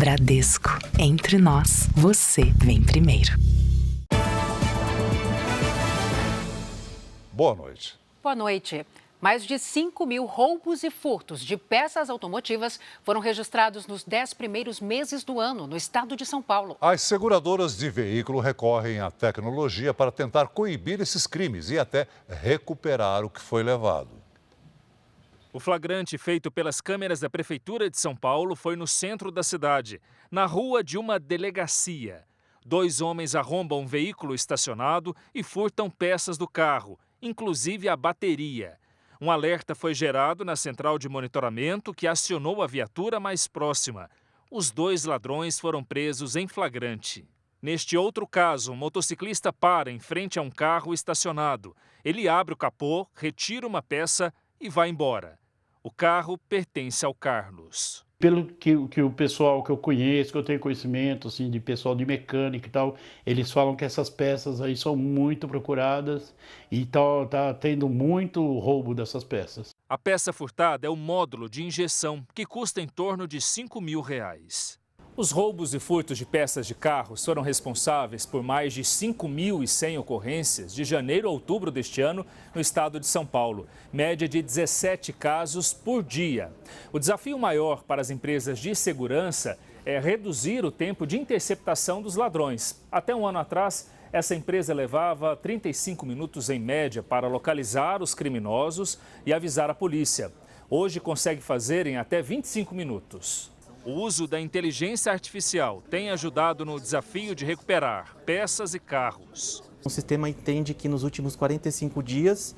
Bradesco. Entre nós, você vem primeiro. Boa noite. Boa noite. Mais de 5 mil roubos e furtos de peças automotivas foram registrados nos 10 primeiros meses do ano no estado de São Paulo. As seguradoras de veículo recorrem à tecnologia para tentar coibir esses crimes e até recuperar o que foi levado. O flagrante feito pelas câmeras da Prefeitura de São Paulo foi no centro da cidade, na rua de uma delegacia. 2 homens arrombam um veículo estacionado e furtam peças do carro, inclusive a bateria. Um alerta foi gerado na central de monitoramento que acionou a viatura mais próxima. Os 2 ladrões foram presos em flagrante. Neste outro caso, um motociclista para em frente a um carro estacionado. Ele abre o capô, retira uma peça e vai embora. O carro pertence ao Carlos. Pelo que o pessoal que eu conheço, que eu tenho conhecimento assim, de pessoal de mecânica e tal, eles falam que essas peças aí são muito procuradas e tá tendo muito roubo dessas peças. A peça furtada é o módulo de injeção, que custa em torno de R$5.000. Os roubos e furtos de peças de carros foram responsáveis por mais de 5.100 ocorrências de janeiro a outubro deste ano no estado de São Paulo, média de 17 casos por dia. O desafio maior para as empresas de segurança é reduzir o tempo de interceptação dos ladrões. Até um ano atrás, essa empresa levava 35 minutos em média para localizar os criminosos e avisar a polícia. Hoje consegue fazer em até 25 minutos. O uso da inteligência artificial tem ajudado no desafio de recuperar peças e carros. O sistema entende que nos últimos 45 dias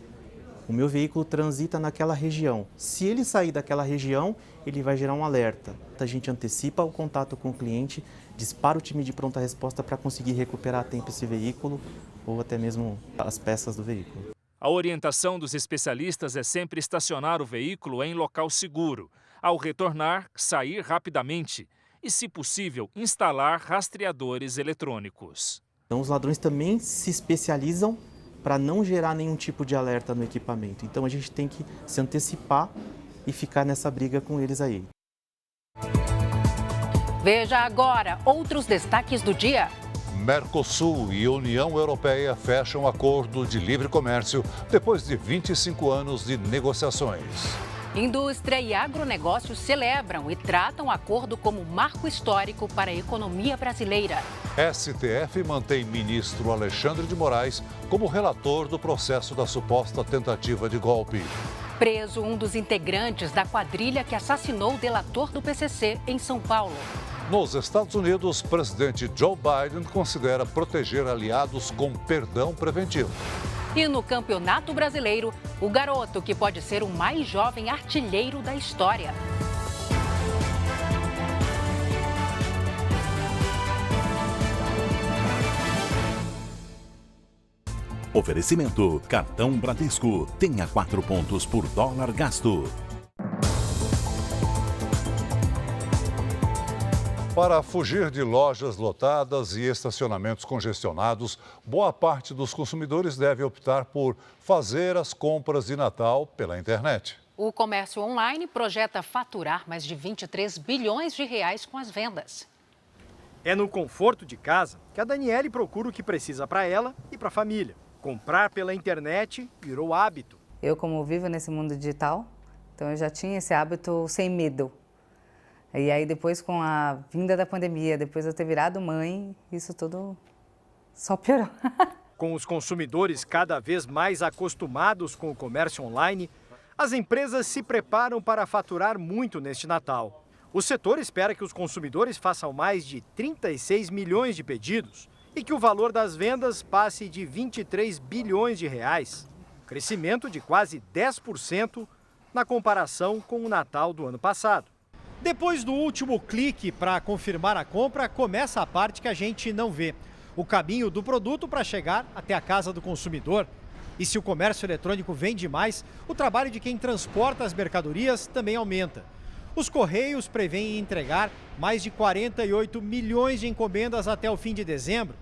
o meu veículo transita naquela região. Se ele sair daquela região, ele vai gerar um alerta. A gente antecipa o contato com o cliente, dispara o time de pronta resposta para conseguir recuperar a tempo esse veículo ou até mesmo as peças do veículo. A orientação dos especialistas é sempre estacionar o veículo em local seguro. Ao retornar, sair rapidamente e, se possível, instalar rastreadores eletrônicos. Então, os ladrões também se especializam para não gerar nenhum tipo de alerta no equipamento. Então, a gente tem que se antecipar e ficar nessa briga com eles aí. Veja agora outros destaques do dia. Mercosul e União Europeia fecham acordo de livre comércio depois de 25 anos de negociações. Indústria e agronegócios celebram e tratam o acordo como marco histórico para a economia brasileira. STF mantém ministro Alexandre de Moraes como relator do processo da suposta tentativa de golpe. Preso um dos integrantes da quadrilha que assassinou o delator do PCC em São Paulo. Nos Estados Unidos, o presidente Joe Biden considera proteger aliados com perdão preventivo. E no Campeonato Brasileiro, o garoto que pode ser o mais jovem artilheiro da história. Oferecimento: Cartão Bradesco. Tenha 4 pontos por dólar gasto. Para fugir de lojas lotadas e estacionamentos congestionados, boa parte dos consumidores deve optar por fazer as compras de Natal pela internet. O comércio online projeta faturar mais de 23 bilhões de reais com as vendas. É no conforto de casa que a Daniele procura o que precisa para ela e para a família. Comprar pela internet virou hábito. Eu, como vivo nesse mundo digital, então eu já tinha esse hábito sem medo. E aí depois, com a vinda da pandemia, depois de eu ter virado mãe, isso tudo só piorou. Com os consumidores cada vez mais acostumados com o comércio online, as empresas se preparam para faturar muito neste Natal. O setor espera que os consumidores façam mais de 36 milhões de pedidos e que o valor das vendas passe de 23 bilhões de reais, crescimento de quase 10% na comparação com o Natal do ano passado. Depois do último clique para confirmar a compra, começa a parte que a gente não vê. O caminho do produto para chegar até a casa do consumidor. E se o comércio eletrônico vende mais, o trabalho de quem transporta as mercadorias também aumenta. Os Correios prevêem entregar mais de 48 milhões de encomendas até o fim de dezembro,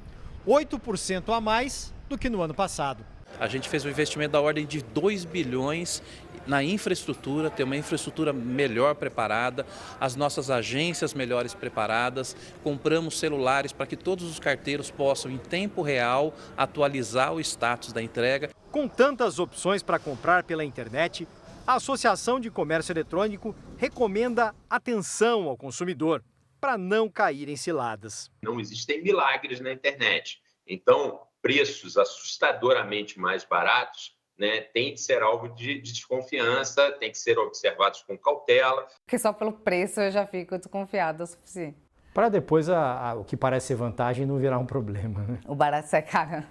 8% a mais do que no ano passado. A gente fez um investimento da ordem de 2 bilhões na infraestrutura, ter uma infraestrutura melhor preparada, as nossas agências melhores preparadas, compramos celulares para que todos os carteiros possam, em tempo real, atualizar o status da entrega. Com tantas opções para comprar pela internet, a Associação de Comércio Eletrônico recomenda atenção ao consumidor para não cair em ciladas. Não existem milagres na internet, então preços assustadoramente mais baratos, né, tem de ser algo de desconfiança, tem que ser observados com cautela. Porque só pelo preço eu já fico desconfiada o suficiente. Para depois o que parece ser vantagem não virar um problema, né? O barato sai caro.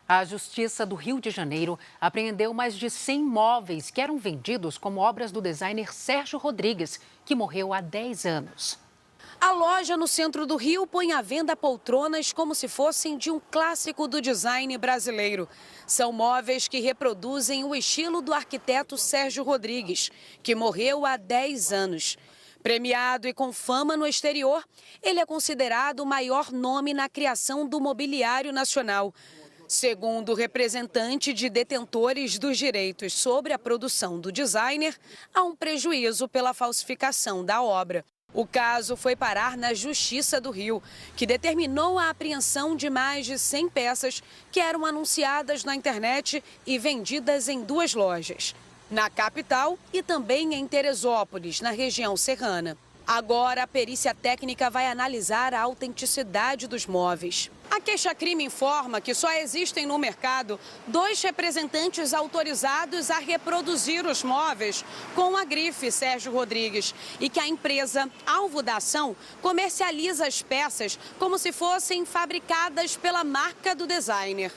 A Justiça do Rio de Janeiro apreendeu mais de 100 móveis que eram vendidos como obras do designer Sérgio Rodrigues, que morreu há 10 anos. A loja no centro do Rio põe à venda poltronas como se fossem de um clássico do design brasileiro. São móveis que reproduzem o estilo do arquiteto Sérgio Rodrigues, que morreu há 10 anos. Premiado e com fama no exterior, ele é considerado o maior nome na criação do mobiliário nacional. Segundo o representante de detentores dos direitos sobre a produção do designer, há um prejuízo pela falsificação da obra. O caso foi parar na Justiça do Rio, que determinou a apreensão de mais de 100 peças que eram anunciadas na internet e vendidas em 2 lojas, na capital e também em Teresópolis, na região serrana. Agora, a perícia técnica vai analisar a autenticidade dos móveis. A queixa-crime informa que só existem no mercado 2 representantes autorizados a reproduzir os móveis com a grife Sérgio Rodrigues e que a empresa, alvo da ação, comercializa as peças como se fossem fabricadas pela marca do designer.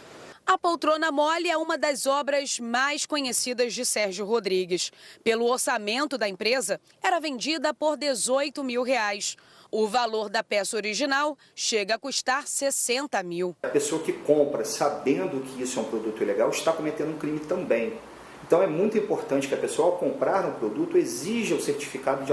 A poltrona mole é uma das obras mais conhecidas de Sérgio Rodrigues. Pelo orçamento da empresa, era vendida por R$18 mil. O valor da peça original chega a custar R$60 mil. A pessoa que compra sabendo que isso é um produto ilegal está cometendo um crime também. Então é muito importante que a pessoa, ao comprar um produto, exija o certificado de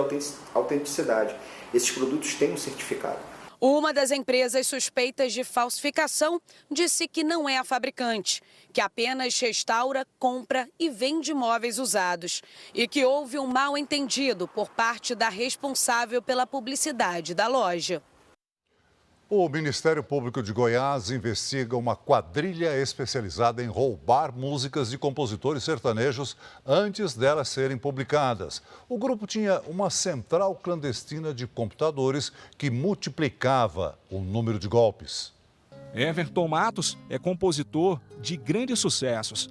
autenticidade. Esses produtos têm um certificado. Uma das empresas suspeitas de falsificação disse que não é a fabricante, que apenas restaura, compra e vende móveis usados e que houve um mal-entendido por parte da responsável pela publicidade da loja. O Ministério Público de Goiás investiga uma quadrilha especializada em roubar músicas de compositores sertanejos antes delas serem publicadas. O grupo tinha uma central clandestina de computadores que multiplicava o número de golpes. Everton Matos é compositor de grandes sucessos.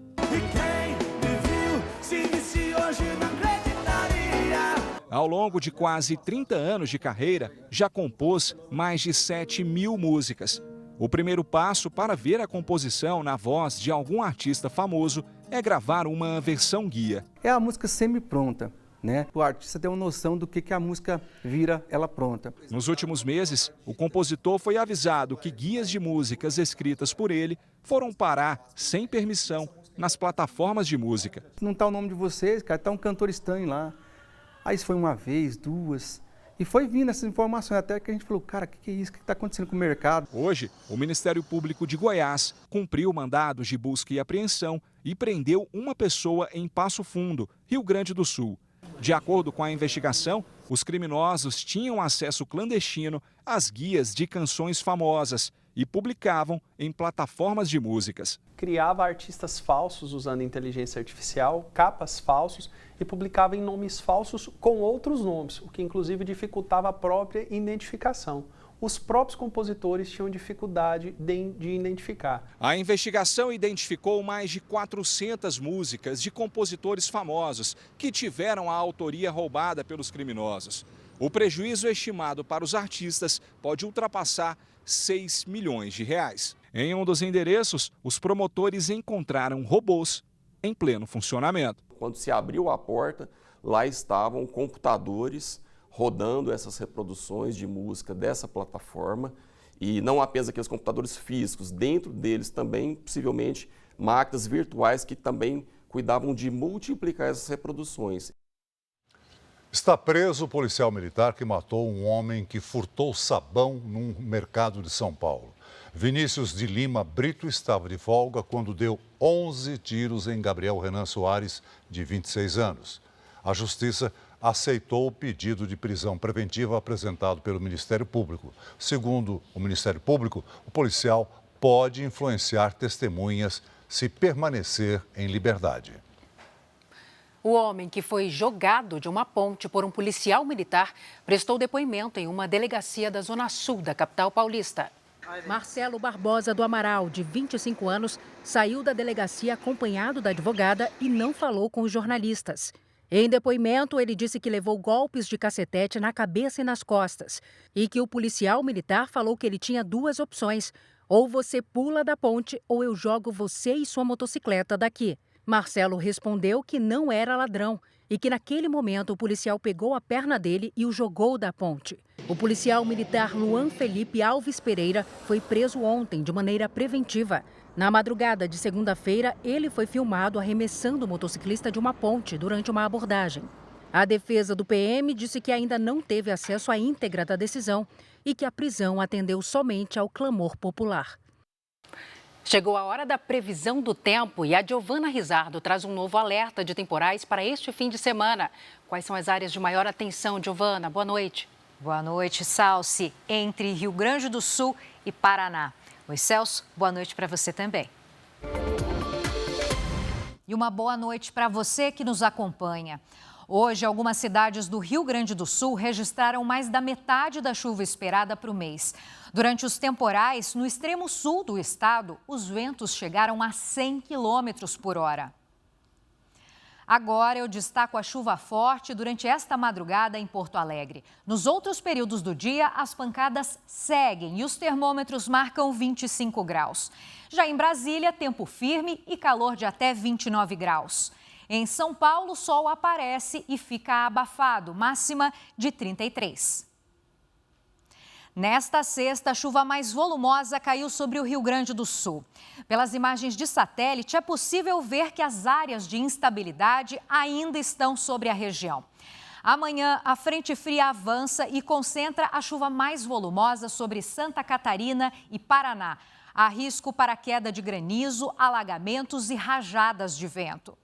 Ao longo de quase 30 anos de carreira, já compôs mais de 7.000 músicas. O primeiro passo para ver a composição na voz de algum artista famoso é gravar uma versão guia. É a música semi-pronta, né? O artista tem uma noção do que a música vira ela pronta. Nos últimos meses, o compositor foi avisado que guias de músicas escritas por ele foram parar, sem permissão, nas plataformas de música. Não está o nome de vocês, cara, está um cantor estranho lá. Aí isso foi uma vez, 2, e foi vindo essas informações, até que a gente falou, cara, o que é isso? O que está acontecendo com o mercado? Hoje, o Ministério Público de Goiás cumpriu mandados de busca e apreensão e prendeu uma pessoa em Passo Fundo, Rio Grande do Sul. De acordo com a investigação, os criminosos tinham acesso clandestino às guias de canções famosas e publicavam em plataformas de músicas. Criava artistas falsos usando inteligência artificial, capas falsos e publicava em nomes falsos com outros nomes, o que inclusive dificultava a própria identificação. Os próprios compositores tinham dificuldade de identificar. A investigação identificou mais de 400 músicas de compositores famosos que tiveram a autoria roubada pelos criminosos. O prejuízo estimado para os artistas pode ultrapassar R$6 milhões. Em um dos endereços, os promotores encontraram robôs em pleno funcionamento. Quando se abriu a porta, lá estavam computadores rodando essas reproduções de música dessa plataforma e não apenas aqueles computadores físicos, dentro deles também, possivelmente, máquinas virtuais que também cuidavam de multiplicar essas reproduções. Está preso o policial militar que matou um homem que furtou sabão num mercado de São Paulo. Vinícius de Lima Brito estava de folga quando deu 11 tiros em Gabriel Renan Soares, de 26 anos. A Justiça aceitou o pedido de prisão preventiva apresentado pelo Ministério Público. Segundo o Ministério Público, o policial pode influenciar testemunhas se permanecer em liberdade. O homem que foi jogado de uma ponte por um policial militar prestou depoimento em uma delegacia da Zona Sul da capital paulista. Marcelo Barbosa do Amaral, de 25 anos, saiu da delegacia acompanhado da advogada e não falou com os jornalistas. Em depoimento, ele disse que levou golpes de cacetete na cabeça e nas costas e que o policial militar falou que ele tinha duas opções: ou você pula da ponte ou eu jogo você e sua motocicleta daqui. Marcelo respondeu que não era ladrão e que naquele momento o policial pegou a perna dele e o jogou da ponte. O policial militar Luan Felipe Alves Pereira foi preso ontem de maneira preventiva. Na madrugada de segunda-feira, ele foi filmado arremessando o motociclista de uma ponte durante uma abordagem. A defesa do PM disse que ainda não teve acesso à íntegra da decisão e que a prisão atendeu somente ao clamor popular. Chegou a hora da previsão do tempo e a Giovana Rizardo traz um novo alerta de temporais para este fim de semana. Quais são as áreas de maior atenção, Giovana? Boa noite. Boa noite, Salsi. Entre Rio Grande do Sul e Paraná. Oi, Celso. Boa noite para você também. E uma boa noite para você que nos acompanha. Hoje, algumas cidades do Rio Grande do Sul registraram mais da metade da chuva esperada para o mês. Durante os temporais, no extremo sul do estado, os ventos chegaram a 100 km por hora. Agora eu destaco a chuva forte durante esta madrugada em Porto Alegre. Nos outros períodos do dia, as pancadas seguem e os termômetros marcam 25 graus. Já em Brasília, tempo firme e calor de até 29 graus. Em São Paulo, o sol aparece e fica abafado, máxima de 33. Nesta sexta, a chuva mais volumosa caiu sobre o Rio Grande do Sul. Pelas imagens de satélite, é possível ver que as áreas de instabilidade ainda estão sobre a região. Amanhã, a frente fria avança e concentra a chuva mais volumosa sobre Santa Catarina e Paraná. Há risco para queda de granizo, alagamentos e rajadas de vento.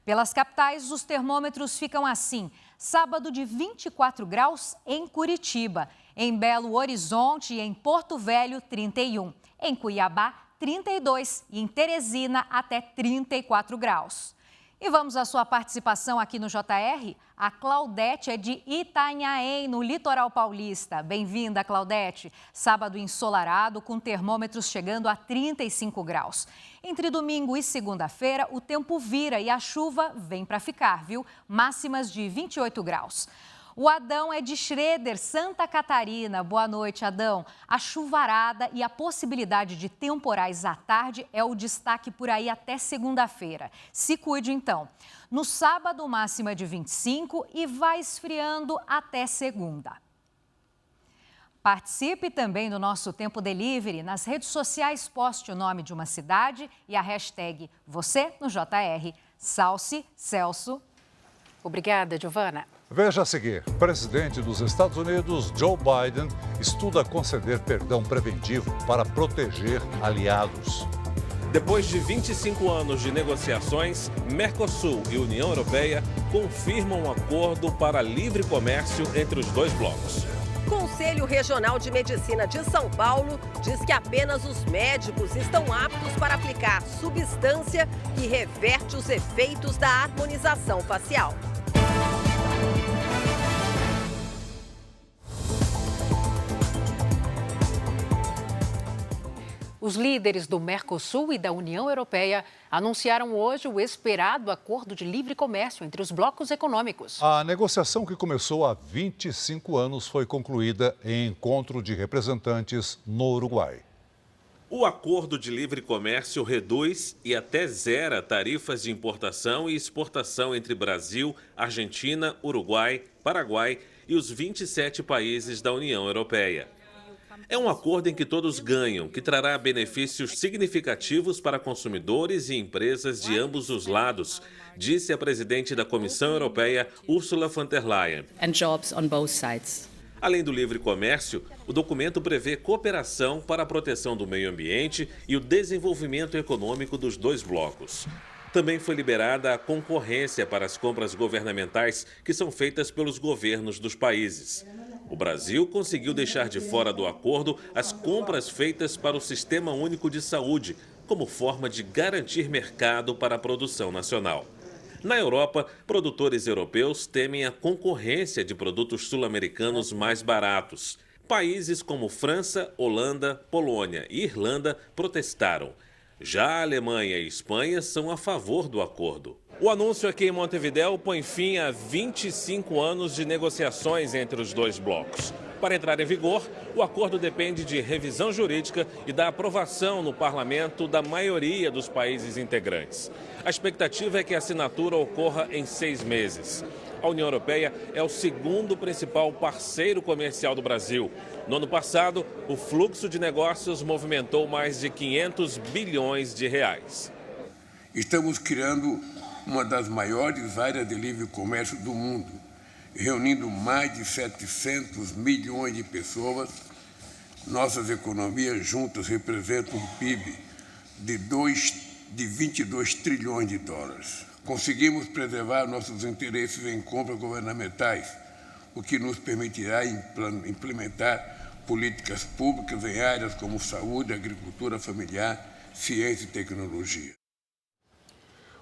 Pelas capitais, os termômetros ficam assim: sábado de 24 graus em Curitiba, em Belo Horizonte e em Porto Velho, 31, em Cuiabá, 32 e em Teresina, até 34 graus. E vamos à sua participação aqui no JR. A Claudete é de Itanhaém, no litoral paulista. Bem-vinda, Claudete. Sábado ensolarado, com termômetros chegando a 35 graus. Entre domingo e segunda-feira, o tempo vira e a chuva vem para ficar, viu? Máximas de 28 graus. O Adão é de Schroeder, Santa Catarina. Boa noite, Adão. A chuvarada e a possibilidade de temporais à tarde é o destaque por aí até segunda-feira. Se cuide, então. No sábado, máxima de 25 e vai esfriando até segunda. Participe também do nosso Tempo Delivery. Nas redes sociais, poste o nome de uma cidade e a hashtag você no JR. Salsi, Celso. Obrigada, Giovana. Veja a seguir, presidente dos Estados Unidos, Joe Biden, estuda conceder perdão preventivo para proteger aliados. Depois de 25 anos de negociações, Mercosul e União Europeia confirmam um acordo para livre comércio entre os dois blocos. Conselho Regional de Medicina de São Paulo diz que apenas os médicos estão aptos para aplicar substância que reverte os efeitos da harmonização facial. Os líderes do Mercosul e da União Europeia anunciaram hoje o esperado acordo de livre comércio entre os blocos econômicos. A negociação, que começou há 25 anos, foi concluída em encontro de representantes no Uruguai. O acordo de livre comércio reduz e até zera tarifas de importação e exportação entre Brasil, Argentina, Uruguai, Paraguai e os 27 países da União Europeia. É um acordo em que todos ganham, que trará benefícios significativos para consumidores e empresas de ambos os lados, disse a presidente da Comissão Europeia, Ursula von der Leyen. And jobs on both sides. Além do livre comércio, o documento prevê cooperação para a proteção do meio ambiente e o desenvolvimento econômico dos dois blocos. Também foi liberada a concorrência para as compras governamentais que são feitas pelos governos dos países. O Brasil conseguiu deixar de fora do acordo as compras feitas para o Sistema Único de Saúde, como forma de garantir mercado para a produção nacional. Na Europa, produtores europeus temem a concorrência de produtos sul-americanos mais baratos. Países como França, Holanda, Polônia e Irlanda protestaram. Já a Alemanha e Espanha são a favor do acordo. O anúncio aqui em Montevidéu põe fim a 25 anos de negociações entre os dois blocos. Para entrar em vigor, o acordo depende de revisão jurídica e da aprovação no parlamento da maioria dos países integrantes. A expectativa é que a assinatura ocorra em 6 meses. A União Europeia é o segundo principal parceiro comercial do Brasil. No ano passado, o fluxo de negócios movimentou mais de 500 bilhões de reais. Estamos criando uma das maiores áreas de livre comércio do mundo, reunindo mais de 700 milhões de pessoas. Nossas economias juntas representam um PIB de 22 trilhões de dólares. Conseguimos preservar nossos interesses em compras governamentais, o que nos permitirá implementar políticas públicas em áreas como saúde, agricultura familiar, ciência e tecnologia.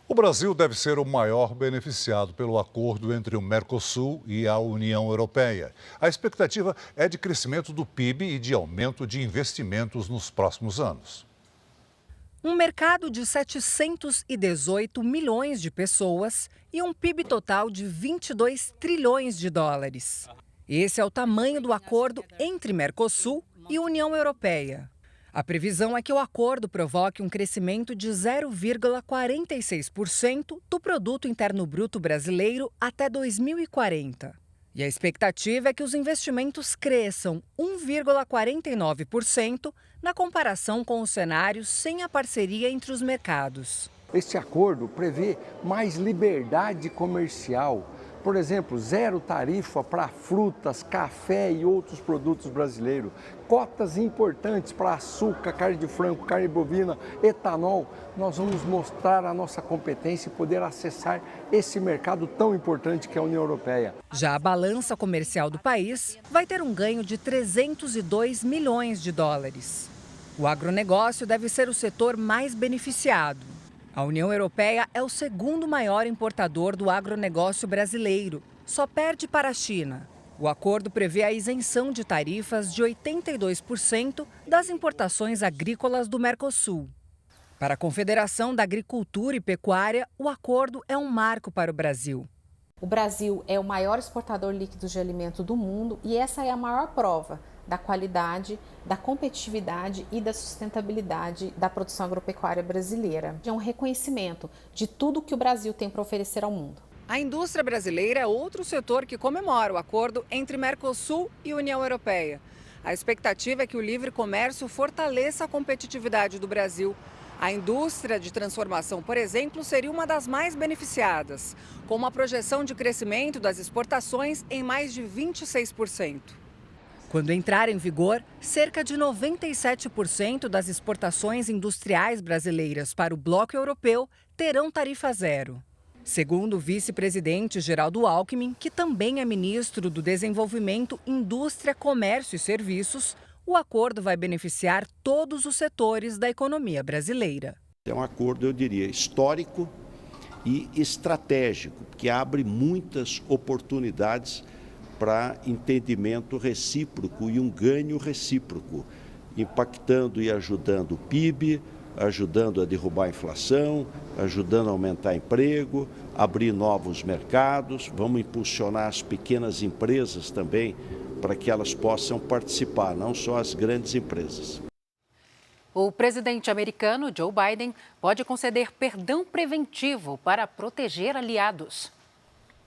O Brasil deve ser o maior beneficiado pelo acordo entre o Mercosul e a União Europeia. A expectativa é de crescimento do PIB e de aumento de investimentos nos próximos anos. Um mercado de 718 milhões de pessoas e um PIB total de 22 trilhões de dólares. Esse é o tamanho do acordo entre Mercosul e União Europeia. A previsão é que o acordo provoque um crescimento de 0,46% do Produto Interno Bruto brasileiro até 2040. E a expectativa é que os investimentos cresçam 1,49% na comparação com o cenário sem a parceria entre os mercados. Este acordo prevê mais liberdade comercial. Por exemplo, zero tarifa para frutas, café e outros produtos brasileiros. Cotas importantes para açúcar, carne de frango, carne bovina, etanol. Nós vamos mostrar a nossa competência e poder acessar esse mercado tão importante que é a União Europeia. Já a balança comercial do país vai ter um ganho de 302 milhões de dólares. O agronegócio deve ser o setor mais beneficiado. A União Europeia é o segundo maior importador do agronegócio brasileiro, só perde para a China. O acordo prevê a isenção de tarifas de 82% das importações agrícolas do Mercosul. Para a Confederação da Agricultura e Pecuária, o acordo é um marco para o Brasil. O Brasil é o maior exportador líquido de alimento do mundo e essa é a maior prova da qualidade, da competitividade e da sustentabilidade da produção agropecuária brasileira. É um reconhecimento de tudo que o Brasil tem para oferecer ao mundo. A indústria brasileira é outro setor que comemora o acordo entre Mercosul e União Europeia. A expectativa é que o livre comércio fortaleça a competitividade do Brasil. A indústria de transformação, por exemplo, seria uma das mais beneficiadas, com uma projeção de crescimento das exportações em mais de 26%. Quando entrar em vigor, cerca de 97% das exportações industriais brasileiras para o bloco europeu terão tarifa zero. Segundo o vice-presidente Geraldo Alckmin, que também é ministro do Desenvolvimento, Indústria, Comércio e Serviços, o acordo vai beneficiar todos os setores da economia brasileira. É um acordo, eu diria, histórico e estratégico, que abre muitas oportunidades para entendimento recíproco e um ganho recíproco, impactando e ajudando o PIB, ajudando a derrubar a inflação, ajudando a aumentar emprego, abrir novos mercados. Vamos impulsionar as pequenas empresas também para que elas possam participar, não só as grandes empresas. O presidente americano Joe Biden pode conceder perdão preventivo para proteger aliados.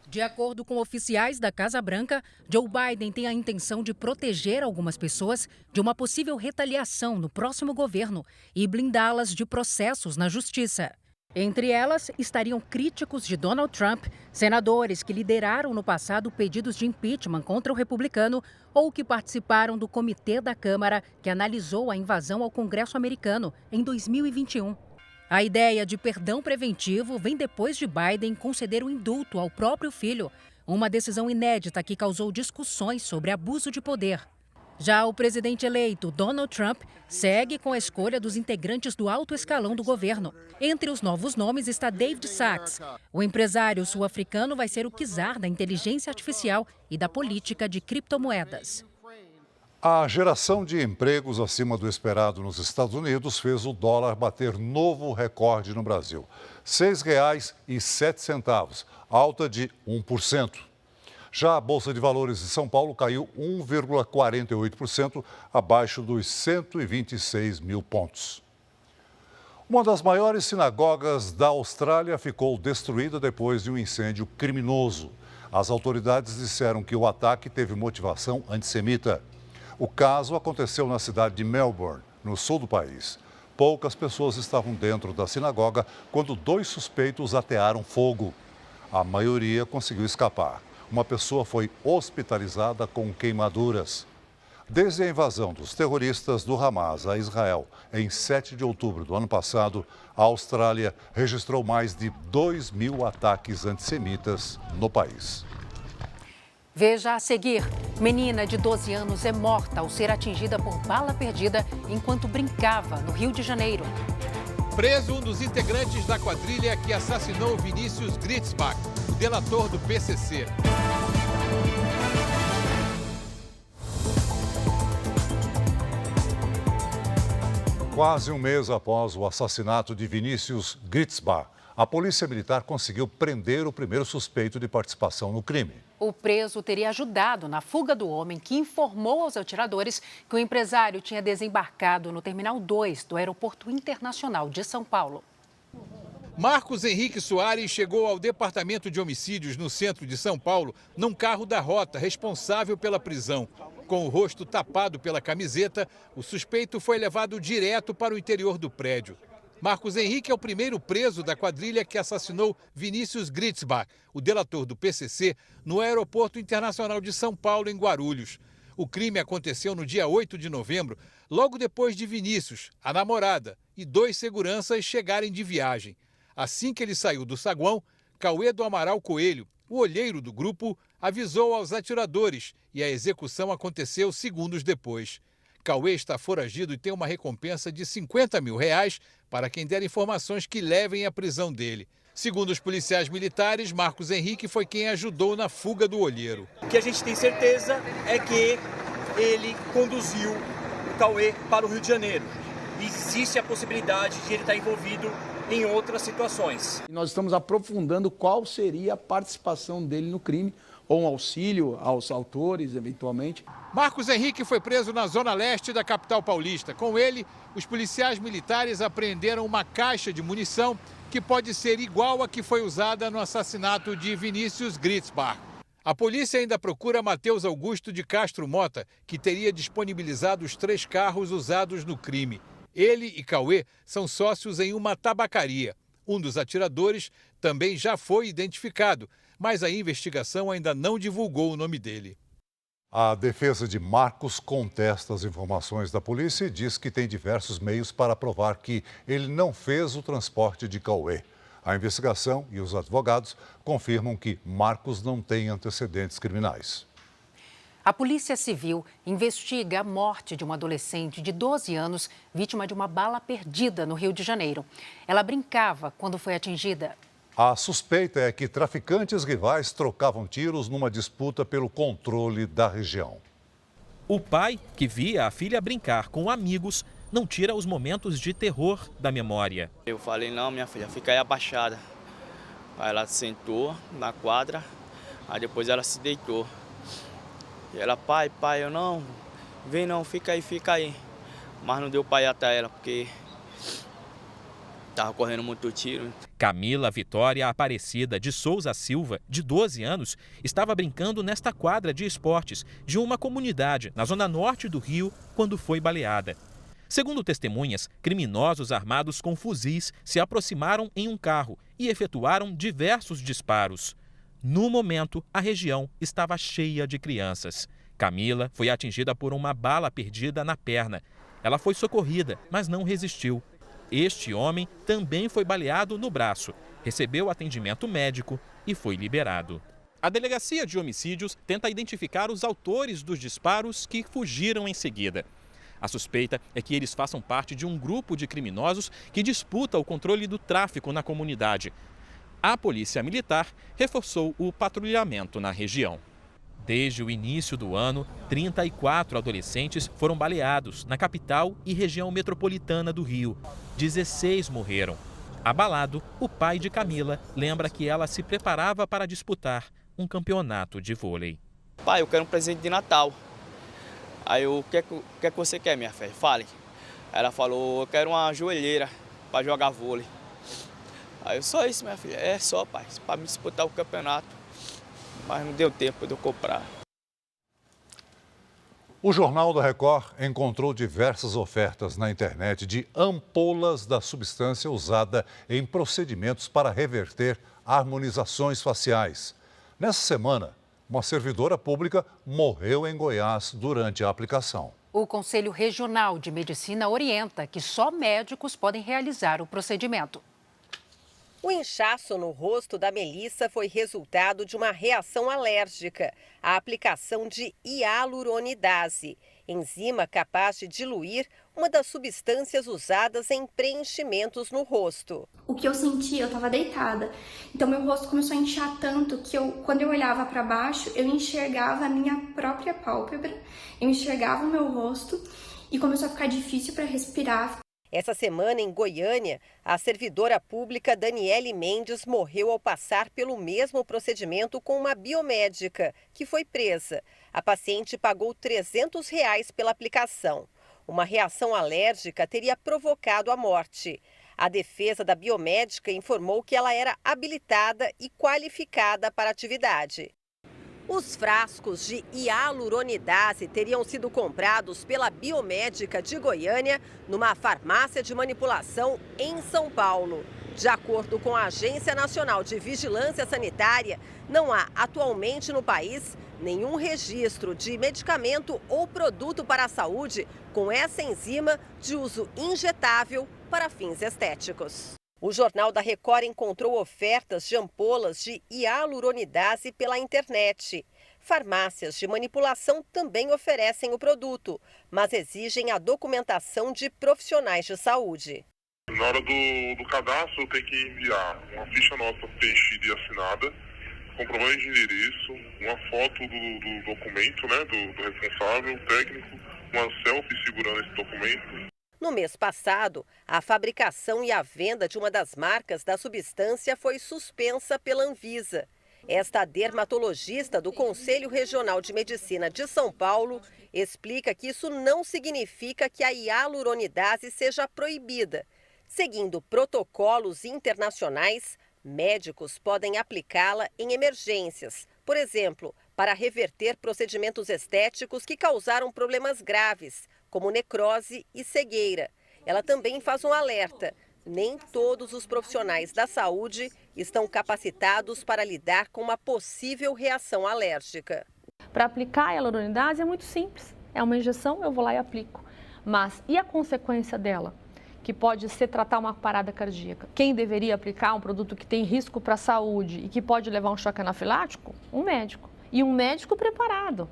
De acordo com oficiais da Casa Branca, Joe Biden tem a intenção de proteger algumas pessoas de uma possível retaliação no próximo governo e blindá-las de processos na justiça. Entre elas estariam críticos de Donald Trump, senadores que lideraram no passado pedidos de impeachment contra o republicano ou que participaram do comitê da Câmara que analisou a invasão ao Congresso americano em 2021. A ideia de perdão preventivo vem depois de Biden conceder o indulto ao próprio filho, uma decisão inédita que causou discussões sobre abuso de poder. Já o presidente eleito, Donald Trump, segue com a escolha dos integrantes do alto escalão do governo. Entre os novos nomes está David Sachs. O empresário sul-africano vai ser o czar da inteligência artificial e da política de criptomoedas. A geração de empregos acima do esperado nos Estados Unidos fez o dólar bater novo recorde no Brasil. R$ 6,07, alta de 1%. Já a Bolsa de Valores de São Paulo caiu 1,48%, abaixo dos 126 mil pontos. Uma das maiores sinagogas da Austrália ficou destruída depois de um incêndio criminoso. As autoridades disseram que o ataque teve motivação antissemita. O caso aconteceu na cidade de Melbourne, no sul do país. Poucas pessoas estavam dentro da sinagoga quando 2 suspeitos atearam fogo. A maioria conseguiu escapar. Uma pessoa foi hospitalizada com queimaduras. Desde a invasão dos terroristas do Hamas a Israel em 7 de outubro do ano passado, a Austrália registrou mais de 2.000 ataques antissemitas no país. Veja a seguir. Menina de 12 anos é morta ao ser atingida por bala perdida enquanto brincava no Rio de Janeiro. Preso um dos integrantes da quadrilha que assassinou Vinícius Gritzbach, o delator do PCC. Quase um mês após o assassinato de Vinícius Gritzbach, a Polícia Militar conseguiu prender o primeiro suspeito de participação no crime. O preso teria ajudado na fuga do homem que informou aos atiradores que o empresário tinha desembarcado no Terminal 2 do Aeroporto Internacional de São Paulo. Marcos Henrique Soares chegou ao Departamento de Homicídios no centro de São Paulo num carro da rota responsável pela prisão. Com o rosto tapado pela camiseta, o suspeito foi levado direto para o interior do prédio. Marcos Henrique é o primeiro preso da quadrilha que assassinou Vinícius Gritzbach, o delator do PCC, no Aeroporto Internacional de São Paulo, em Guarulhos. O crime aconteceu no dia 8 de novembro, logo depois de Vinícius, a namorada e 2 seguranças chegarem de viagem. Assim que ele saiu do saguão, Cauê do Amaral Coelho, o olheiro do grupo, avisou aos atiradores e a execução aconteceu segundos depois. Cauê está foragido e tem uma recompensa de R$50 mil para quem der informações que levem à prisão dele. Segundo os policiais militares, Marcos Henrique foi quem ajudou na fuga do olheiro. O que a gente tem certeza é que ele conduziu o Cauê para o Rio de Janeiro. Existe a possibilidade de ele estar envolvido em outras situações. Nós estamos aprofundando qual seria a participação dele no crime, ou um auxílio aos autores, eventualmente. Marcos Henrique foi preso na zona leste da capital paulista. Com ele, os policiais militares apreenderam uma caixa de munição que pode ser igual à que foi usada no assassinato de Vinícius Gritzbach. A polícia ainda procura Matheus Augusto de Castro Mota, que teria disponibilizado os 3 carros usados no crime. Ele e Cauê são sócios em uma tabacaria. Um dos atiradores também já foi identificado, mas a investigação ainda não divulgou o nome dele. A defesa de Marcos contesta as informações da polícia e diz que tem diversos meios para provar que ele não fez o transporte de Cauê. A investigação e os advogados confirmam que Marcos não tem antecedentes criminais. A Polícia Civil investiga a morte de uma adolescente de 12 anos, vítima de uma bala perdida no Rio de Janeiro. Ela brincava quando foi atingida. A suspeita é que traficantes rivais trocavam tiros numa disputa pelo controle da região. O pai, que via a filha brincar com amigos, não tira os momentos de terror da memória. Eu falei, não, minha filha, fica aí abaixada. Aí ela sentou na quadra, aí depois ela se deitou. E ela, pai, eu não, vem não, fica aí. Mas não deu pra ir até ela, porque tava correndo muito tiro. Camila Vitória Aparecida de Souza Silva, de 12 anos, estava brincando nesta quadra de esportes de uma comunidade na zona norte do Rio quando foi baleada. Segundo testemunhas, criminosos armados com fuzis se aproximaram em um carro e efetuaram diversos disparos. No momento, a região estava cheia de crianças. Camila foi atingida por uma bala perdida na perna. Ela foi socorrida, mas não resistiu. Este homem também foi baleado no braço, recebeu atendimento médico e foi liberado. A Delegacia de Homicídios tenta identificar os autores dos disparos que fugiram em seguida. A suspeita é que eles façam parte de um grupo de criminosos que disputa o controle do tráfico na comunidade. A Polícia Militar reforçou o patrulhamento na região. Desde o início do ano, 34 adolescentes foram baleados na capital e região metropolitana do Rio. 16 morreram. Abalado, o pai de Camila lembra que ela se preparava para disputar um campeonato de vôlei. Pai, eu quero um presente de Natal. Aí o que é que você quer, minha filha? Fale. Ela falou, eu quero uma joelheira para jogar vôlei. Aí eu, só isso, minha filha? É só, pai, para me disputar o campeonato. Mas não deu tempo de eu comprar. O Jornal da Record encontrou diversas ofertas na internet de ampolas da substância usada em procedimentos para reverter harmonizações faciais. Nessa semana, uma servidora pública morreu em Goiás durante a aplicação. O Conselho Regional de Medicina orienta que só médicos podem realizar o procedimento. O inchaço no rosto da Melissa foi resultado de uma reação alérgica à aplicação de hialuronidase, enzima capaz de diluir uma das substâncias usadas em preenchimentos no rosto. O que eu senti, eu estava deitada, então meu rosto começou a inchar tanto que quando eu olhava para baixo, eu enxergava a minha própria pálpebra, eu enxergava o meu rosto e começou a ficar difícil para respirar. Essa semana, em Goiânia, a servidora pública Daniele Mendes morreu ao passar pelo mesmo procedimento com uma biomédica, que foi presa. A paciente pagou R$ 300 pela aplicação. Uma reação alérgica teria provocado a morte. A defesa da biomédica informou que ela era habilitada e qualificada para a atividade. Os frascos de hialuronidase teriam sido comprados pela biomédica de Goiânia numa farmácia de manipulação em São Paulo. De acordo com a Agência Nacional de Vigilância Sanitária, não há atualmente no país nenhum registro de medicamento ou produto para a saúde com essa enzima de uso injetável para fins estéticos. O Jornal da Record encontrou ofertas de ampolas de hialuronidase pela internet. Farmácias de manipulação também oferecem o produto, mas exigem a documentação de profissionais de saúde. Na hora do cadastro, tem que enviar uma ficha nossa preenchida e assinada, comprovante de endereço, uma foto do documento, né, do responsável técnico, uma selfie segurando esse documento. No mês passado, a fabricação e a venda de uma das marcas da substância foi suspensa pela Anvisa. Esta dermatologista do Conselho Regional de Medicina de São Paulo explica que isso não significa que a hialuronidase seja proibida. Seguindo protocolos internacionais, médicos podem aplicá-la em emergências, por exemplo, para reverter procedimentos estéticos que causaram problemas graves, como necrose e cegueira. Ela também faz um alerta. Nem todos os profissionais da saúde estão capacitados para lidar com uma possível reação alérgica. Para aplicar a hialuronidase é muito simples. É uma injeção, eu vou lá e aplico. Mas e a consequência dela? Que pode ser tratar uma parada cardíaca. Quem deveria aplicar um produto que tem risco para a saúde e que pode levar um choque anafilático? Um médico. E um médico preparado.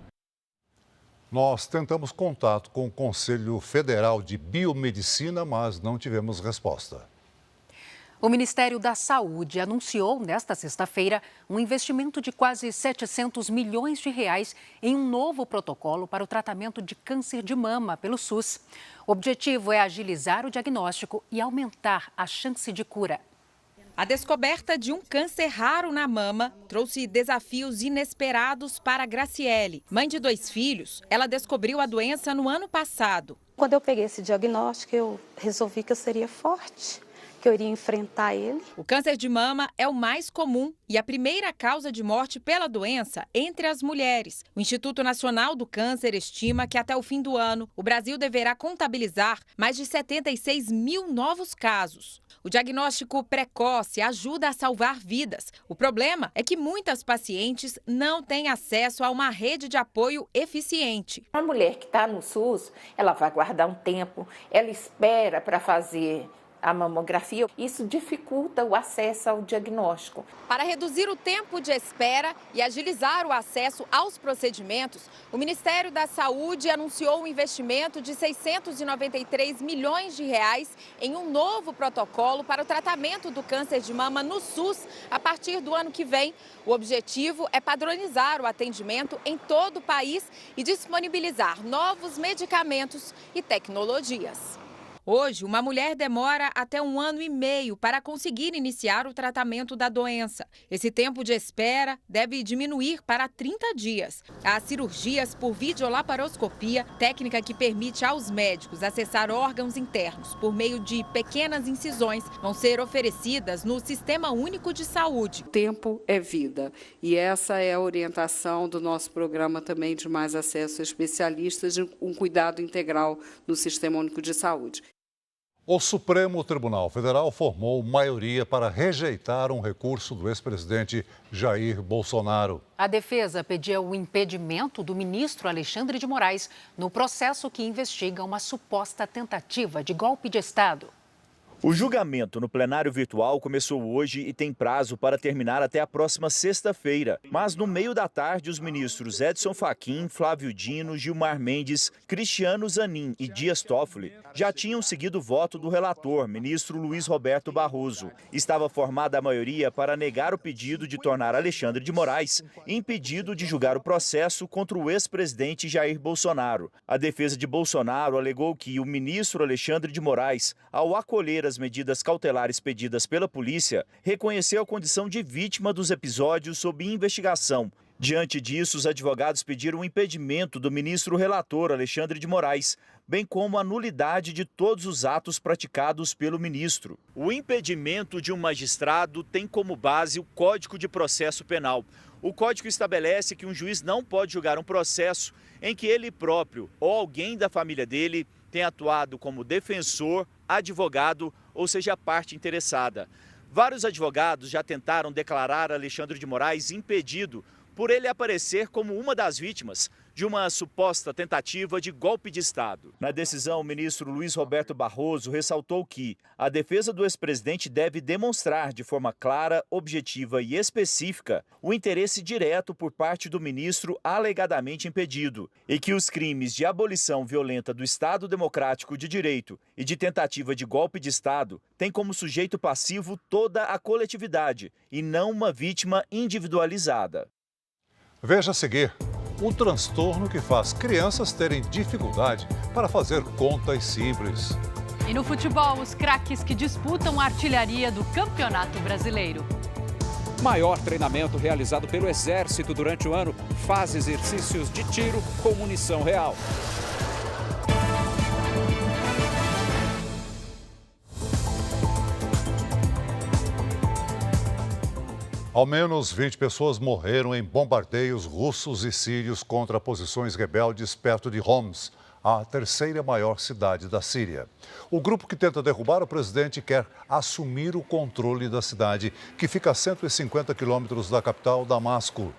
Nós tentamos contato com o Conselho Federal de Biomedicina, mas não tivemos resposta. O Ministério da Saúde anunciou nesta sexta-feira um investimento de quase 700 milhões de reais em um novo protocolo para o tratamento de câncer de mama pelo SUS. O objetivo é agilizar o diagnóstico e aumentar a chance de cura. A descoberta de um câncer raro na mama trouxe desafios inesperados para Graciele. Mãe de 2 filhos, ela descobriu a doença no ano passado. Quando eu peguei esse diagnóstico, eu resolvi que eu seria forte, que eu iria enfrentar ele. O câncer de mama é o mais comum e a primeira causa de morte pela doença entre as mulheres. O Instituto Nacional do Câncer estima que até o fim do ano, o Brasil deverá contabilizar mais de 76 mil novos casos. O diagnóstico precoce ajuda a salvar vidas. O problema é que muitas pacientes não têm acesso a uma rede de apoio eficiente. A mulher que está no SUS, ela vai guardar um tempo, ela espera para fazer a mamografia. Isso dificulta o acesso ao diagnóstico. Para reduzir o tempo de espera e agilizar o acesso aos procedimentos, o Ministério da Saúde anunciou um investimento de 693 milhões de reais em um novo protocolo para o tratamento do câncer de mama no SUS a partir do ano que vem. O objetivo é padronizar o atendimento em todo o país e disponibilizar novos medicamentos e tecnologias. Hoje, uma mulher demora até 1 ano e meio para conseguir iniciar o tratamento da doença. Esse tempo de espera deve diminuir para 30 dias. As cirurgias por videolaparoscopia, técnica que permite aos médicos acessar órgãos internos por meio de pequenas incisões, vão ser oferecidas no Sistema Único de Saúde. Tempo é vida e essa é a orientação do nosso programa também de mais acesso a especialistas de um cuidado integral no Sistema Único de Saúde. O Supremo Tribunal Federal formou maioria para rejeitar um recurso do ex-presidente Jair Bolsonaro. A defesa pedia o impedimento do ministro Alexandre de Moraes no processo que investiga uma suposta tentativa de golpe de Estado. O julgamento no plenário virtual começou hoje e tem prazo para terminar até a próxima sexta-feira. Mas no meio da tarde, os ministros Edson Fachin, Flávio Dino, Gilmar Mendes, Cristiano Zanin e Dias Toffoli já tinham seguido o voto do relator, ministro Luiz Roberto Barroso. Estava formada a maioria para negar o pedido de tornar Alexandre de Moraes impedido de julgar o processo contra o ex-presidente Jair Bolsonaro. A defesa de Bolsonaro alegou que o ministro Alexandre de Moraes, ao acolher as medidas cautelares pedidas pela polícia, reconheceu a condição de vítima dos episódios sob investigação. Diante disso, os advogados pediram o impedimento do ministro relator Alexandre de Moraes, bem como a nulidade de todos os atos praticados pelo ministro. O impedimento de um magistrado tem como base o Código de Processo Penal. O Código estabelece que um juiz não pode julgar um processo em que ele próprio ou alguém da família dele tenha atuado como defensor, advogado ou seja parte interessada. Vários advogados já tentaram declarar Alexandre de Moraes impedido por ele aparecer como uma das vítimas de uma suposta tentativa de golpe de Estado. Na decisão, o ministro Luiz Roberto Barroso ressaltou que a defesa do ex-presidente deve demonstrar de forma clara, objetiva e específica o interesse direto por parte do ministro alegadamente impedido e que os crimes de abolição violenta do Estado Democrático de Direito e de tentativa de golpe de Estado têm como sujeito passivo toda a coletividade e não uma vítima individualizada. Veja a seguir. Um transtorno que faz crianças terem dificuldade para fazer contas simples. E no futebol, os craques que disputam a artilharia do Campeonato Brasileiro. Maior treinamento realizado pelo Exército durante o ano faz exercícios de tiro com munição real. Ao menos 20 pessoas morreram em bombardeios russos e sírios contra posições rebeldes perto de Homs, a terceira maior cidade da Síria. O grupo que tenta derrubar o presidente quer assumir o controle da cidade, que fica a 150 quilômetros da capital, Damasco.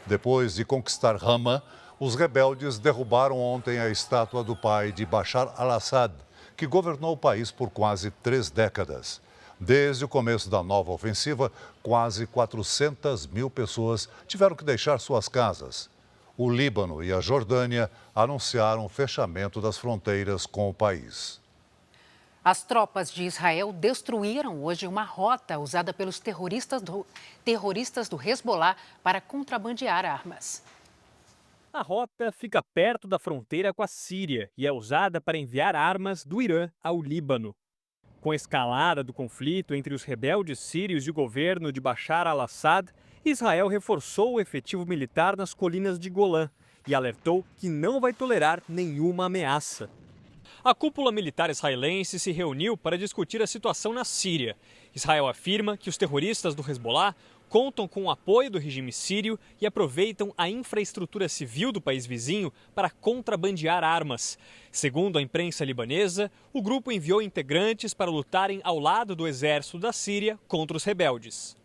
Depois de conquistar Hama, os rebeldes derrubaram ontem a estátua do pai de Bashar al-Assad, que governou o país por quase 3 décadas. Desde o começo da nova ofensiva, quase 400 mil pessoas tiveram que deixar suas casas. O Líbano e a Jordânia anunciaram o fechamento das fronteiras com o país. As tropas de Israel destruíram hoje uma rota usada pelos terroristas do Hezbollah para contrabandear armas. A rota fica perto da fronteira com a Síria e é usada para enviar armas do Irã ao Líbano. Com a escalada do conflito entre os rebeldes sírios e o governo de Bashar al-Assad, Israel reforçou o efetivo militar nas colinas de Golã e alertou que não vai tolerar nenhuma ameaça. A cúpula militar israelense se reuniu para discutir a situação na Síria. Israel afirma que os terroristas do Hezbollah contam com o apoio do regime sírio e aproveitam a infraestrutura civil do país vizinho para contrabandear armas. Segundo a imprensa libanesa, o grupo enviou integrantes para lutarem ao lado do exército da Síria contra os rebeldes.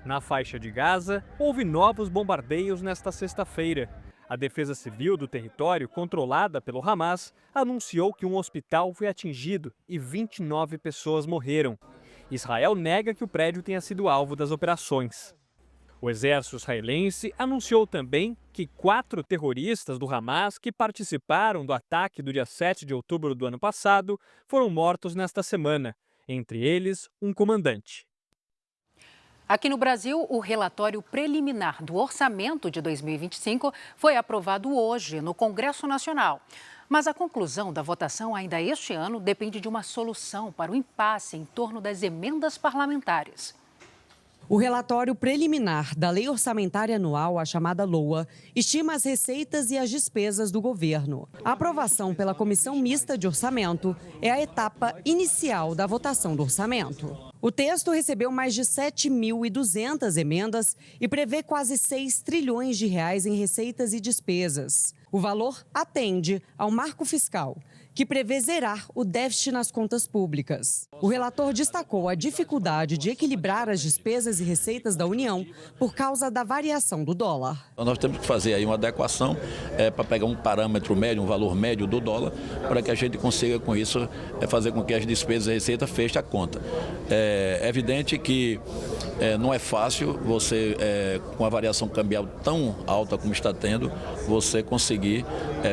Na faixa de Gaza, houve novos bombardeios nesta sexta-feira. A Defesa Civil do território, controlada pelo Hamas, anunciou que um hospital foi atingido e 29 pessoas morreram. Israel nega que o prédio tenha sido alvo das operações. O exército israelense anunciou também que 4 terroristas do Hamas que participaram do ataque do dia 7 de outubro do ano passado foram mortos nesta semana, entre eles um comandante. Aqui no Brasil, o relatório preliminar do orçamento de 2025 foi aprovado hoje no Congresso Nacional. Mas a conclusão da votação ainda este ano depende de uma solução para o impasse em torno das emendas parlamentares. O relatório preliminar da Lei Orçamentária Anual, a chamada LOA, estima as receitas e as despesas do governo. A aprovação pela Comissão Mista de Orçamento é a etapa inicial da votação do orçamento. O texto recebeu mais de 7.200 emendas e prevê quase 6 trilhões de reais em receitas e despesas. O valor atende ao marco fiscal, que prevê zerar o déficit nas contas públicas. O relator destacou a dificuldade de equilibrar as despesas e receitas da União por causa da variação do dólar. Nós temos que fazer aí uma adequação para pegar um parâmetro médio, um valor médio do dólar, para que a gente consiga com isso fazer com que as despesas e receitas fechem a conta. É evidente que não é fácil você, com a variação cambial tão alta como está tendo, você conseguir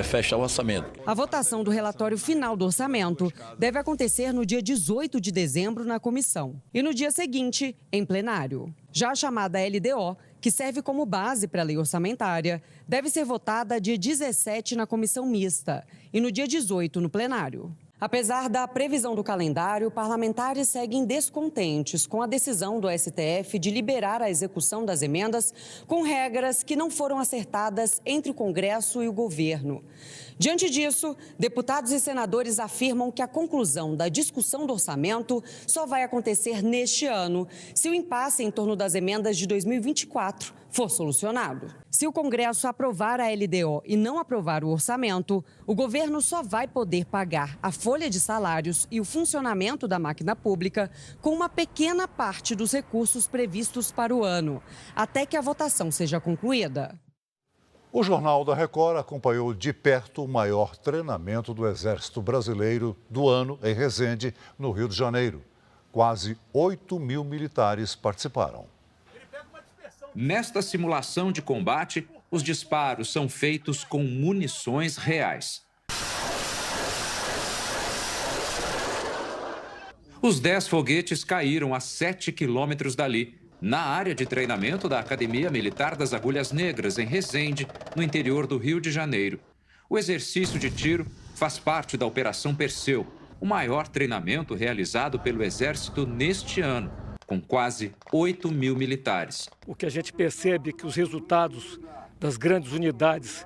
fechar o orçamento. A votação do relatório final do orçamento deve acontecer no dia 18 de dezembro na comissão e no dia seguinte em plenário. Já a chamada LDO, que serve como base para a lei orçamentária, deve ser votada dia 17 na comissão mista e no dia 18 no plenário. Apesar da previsão do calendário, parlamentares seguem descontentes com a decisão do STF de liberar a execução das emendas com regras que não foram acertadas entre o Congresso e o governo. Diante disso, deputados e senadores afirmam que a conclusão da discussão do orçamento só vai acontecer neste ano, se o impasse em torno das emendas de 2024 for solucionado. Se o Congresso aprovar a LDO e não aprovar o orçamento, o governo só vai poder pagar a folha de salários e o funcionamento da máquina pública com uma pequena parte dos recursos previstos para o ano, até que a votação seja concluída. O Jornal da Record acompanhou de perto o maior treinamento do Exército Brasileiro do ano em Resende, no Rio de Janeiro. Quase 8.000 militares participaram. Nesta simulação de combate, os disparos são feitos com munições reais. Os 10 foguetes caíram a 7 quilômetros dali, na área de treinamento da Academia Militar das Agulhas Negras, em Resende, no interior do Rio de Janeiro. O exercício de tiro faz parte da Operação Perseu, o maior treinamento realizado pelo Exército neste ano, com quase 8.000 militares. O que a gente percebe é que os resultados das grandes unidades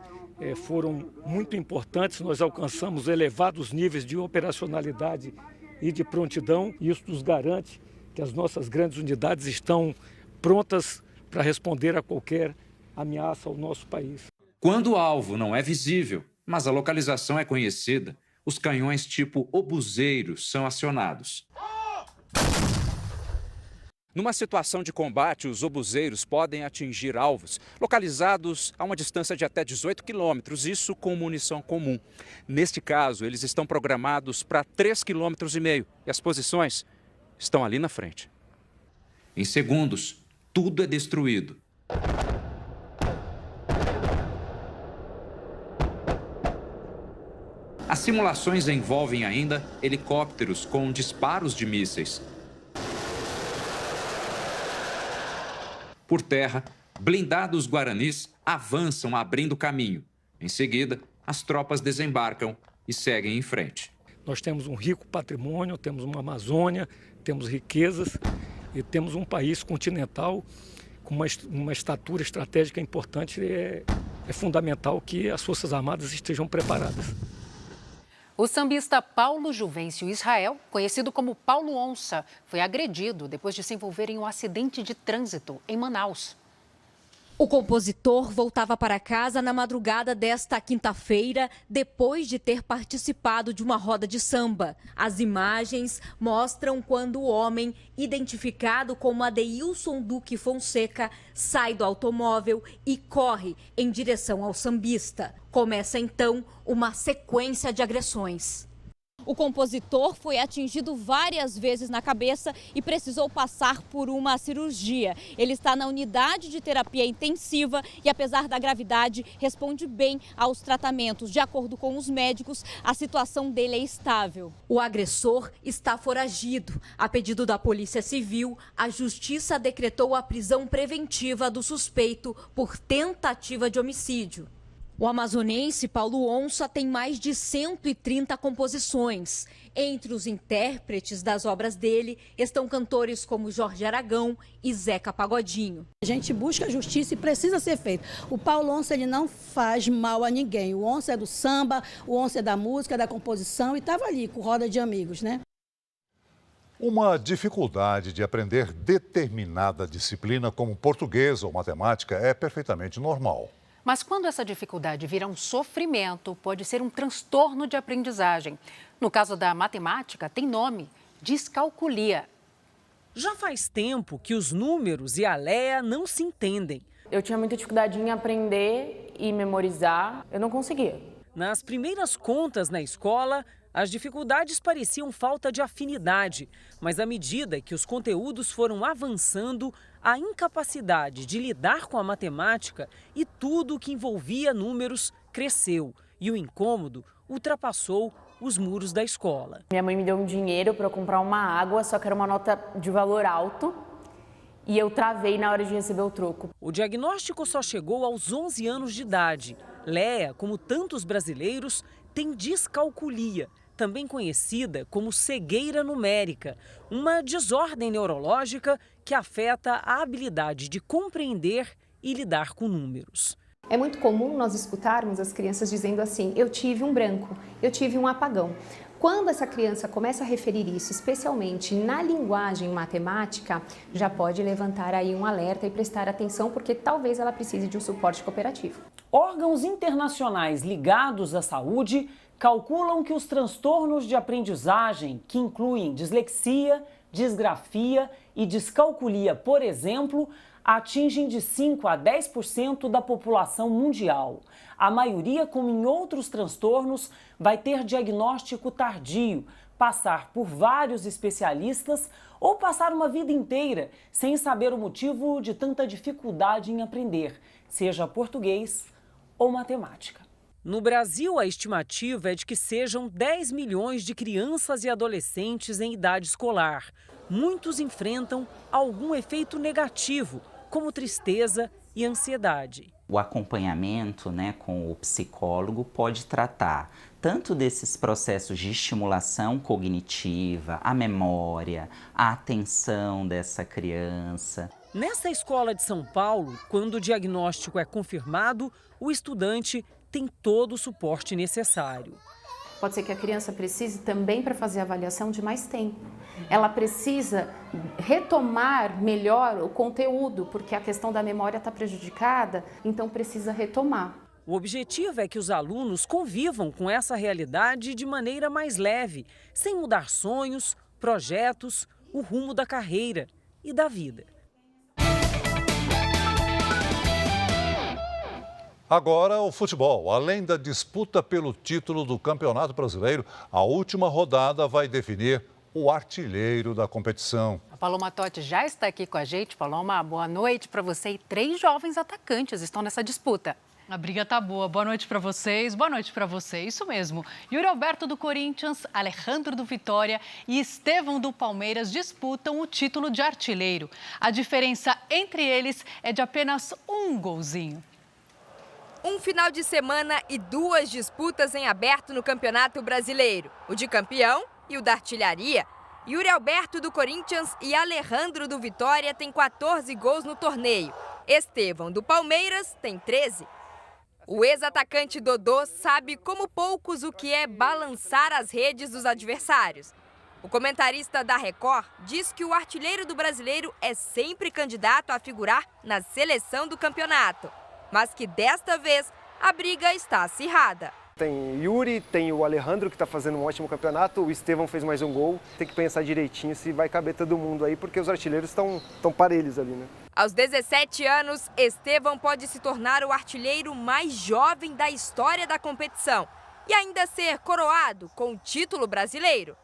foram muito importantes. Nós alcançamos elevados níveis de operacionalidade e de prontidão. Isso nos garante que as nossas grandes unidades estão prontas para responder a qualquer ameaça ao nosso país. Quando o alvo não é visível, mas a localização é conhecida, os canhões tipo obuseiro são acionados. Numa situação de combate, os obuseiros podem atingir alvos localizados a uma distância de até 18 quilômetros, isso com munição comum. Neste caso, eles estão programados para 3,5 quilômetros e as posições estão ali na frente. Em segundos, tudo é destruído. As simulações envolvem ainda helicópteros com disparos de mísseis. Por terra, blindados guaranis avançam abrindo caminho. Em seguida, as tropas desembarcam e seguem em frente. Nós temos um rico patrimônio, temos uma Amazônia, temos riquezas e temos um país continental com uma estatura estratégica importante. É fundamental que as Forças Armadas estejam preparadas. O sambista Paulo Juvencio Israel, conhecido como Paulo Onça, foi agredido depois de se envolver em um acidente de trânsito em Manaus. O compositor voltava para casa na madrugada desta quinta-feira, depois de ter participado de uma roda de samba. As imagens mostram quando o homem, identificado como Adeilson Duque Fonseca, sai do automóvel e corre em direção ao sambista. Começa então uma sequência de agressões. O compositor foi atingido várias vezes na cabeça e precisou passar por uma cirurgia. Ele está na unidade de terapia intensiva e, apesar da gravidade, responde bem aos tratamentos. De acordo com os médicos, a situação dele é estável. O agressor está foragido. A pedido da Polícia Civil, a Justiça decretou a prisão preventiva do suspeito por tentativa de homicídio. O amazonense Paulo Onça tem mais de 130 composições. Entre os intérpretes das obras dele estão cantores como Jorge Aragão e Zeca Pagodinho. A gente busca justiça e precisa ser feito. O Paulo Onça, ele não faz mal a ninguém. O Onça é do samba, o Onça é da música, da composição e estava ali com roda de amigos, né? Uma dificuldade de aprender determinada disciplina como português ou matemática é perfeitamente normal. Mas quando essa dificuldade vira um sofrimento, pode ser um transtorno de aprendizagem. No caso da matemática, tem nome: descalculia. Já faz tempo que os números e a Léa não se entendem. Eu tinha muita dificuldade em aprender e memorizar, eu não conseguia. Nas primeiras contas na escola, as dificuldades pareciam falta de afinidade, mas à medida que os conteúdos foram avançando, a incapacidade de lidar com a matemática e tudo o que envolvia números cresceu e o incômodo ultrapassou os muros da escola. Minha mãe me deu um dinheiro para eu comprar uma água, só que era uma nota de valor alto e eu travei na hora de receber o troco. O diagnóstico só chegou aos 11 anos de idade. Léa, como tantos brasileiros, tem descalculia, também conhecida como cegueira numérica, uma desordem neurológica que afeta a habilidade de compreender e lidar com números. É muito comum nós escutarmos as crianças dizendo assim: eu tive um branco, eu tive um apagão. Quando essa criança começa a referir isso, especialmente na linguagem matemática, já pode levantar aí um alerta e prestar atenção, porque talvez ela precise de um suporte cooperativo. Órgãos internacionais ligados à saúde calculam que os transtornos de aprendizagem, que incluem dislexia, disgrafia e descalculia, por exemplo, atingem de 5 a 10% da população mundial. A maioria, como em outros transtornos, vai ter diagnóstico tardio, passar por vários especialistas ou passar uma vida inteira sem saber o motivo de tanta dificuldade em aprender, seja português ou matemática. No Brasil, a estimativa é de que sejam 10 milhões de crianças e adolescentes em idade escolar. Muitos enfrentam algum efeito negativo, como tristeza e ansiedade. O acompanhamento, com o psicólogo pode tratar tanto desses processos de estimulação cognitiva, a memória, a atenção dessa criança. Nessa escola de São Paulo, quando o diagnóstico é confirmado, o estudante tem todo o suporte necessário. Pode ser que a criança precise também, para fazer a avaliação, de mais tempo. Ela precisa retomar melhor o conteúdo, porque a questão da memória está prejudicada, então precisa retomar. O objetivo é que os alunos convivam com essa realidade de maneira mais leve, sem mudar sonhos, projetos, o rumo da carreira e da vida. Agora o futebol. Além da disputa pelo título do Campeonato Brasileiro, a última rodada vai definir o artilheiro da competição. A Paloma Totti já está aqui com a gente. Paloma, boa noite para você. E 3 jovens atacantes estão nessa disputa. A briga tá boa. Boa noite para vocês. Boa noite para você. Isso mesmo. Yuri Alberto do Corinthians, Alejandro do Vitória e Estevão do Palmeiras disputam o título de artilheiro. A diferença entre eles é de apenas um golzinho. Um final de semana e 2 disputas em aberto no Campeonato Brasileiro. O de campeão e o da artilharia. Yuri Alberto do Corinthians e Alejandro do Vitória têm 14 gols no torneio. Estevão do Palmeiras tem 13. O ex-atacante Dodô sabe como poucos o que é balançar as redes dos adversários. O comentarista da Record diz que o artilheiro do Brasileiro é sempre candidato a figurar na seleção do campeonato, mas que desta vez a briga está acirrada. Tem Yuri, tem o Alejandro, que está fazendo um ótimo campeonato, o Estevão fez mais um gol. Tem que pensar direitinho se vai caber todo mundo aí, porque os artilheiros estão parelhos ali, né? Aos 17 anos, Estevão pode se tornar o artilheiro mais jovem da história da competição e ainda ser coroado com o título brasileiro.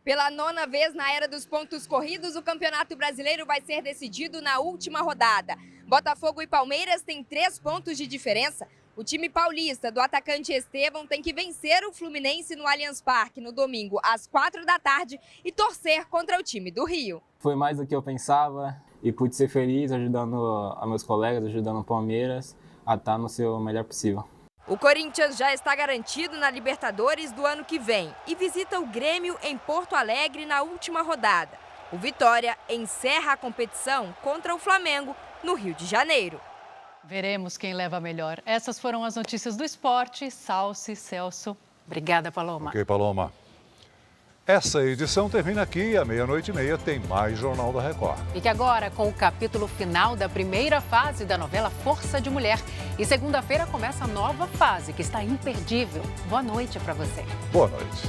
Pela 9ª vez na era dos pontos corridos, o Campeonato Brasileiro vai ser decidido na última rodada. Botafogo e Palmeiras têm 3 pontos de diferença. O time paulista do atacante Estevão tem que vencer o Fluminense no Allianz Parque no domingo às 4 da tarde e torcer contra o time do Rio. Foi mais do que eu pensava e pude ser feliz ajudando a meus colegas, ajudando o Palmeiras a estar no seu melhor possível. O Corinthians já está garantido na Libertadores do ano que vem e visita o Grêmio em Porto Alegre na última rodada. O Vitória encerra a competição contra o Flamengo no Rio de Janeiro. Veremos quem leva melhor. Essas foram as notícias do esporte. Salce, Celso. Obrigada, Paloma. Ok, Paloma. Essa edição termina aqui. À 00:30 tem mais Jornal da Record. Fique agora com o capítulo final da primeira fase da novela Força de Mulher. E segunda-feira começa a nova fase, que está imperdível. Boa noite para você. Boa noite.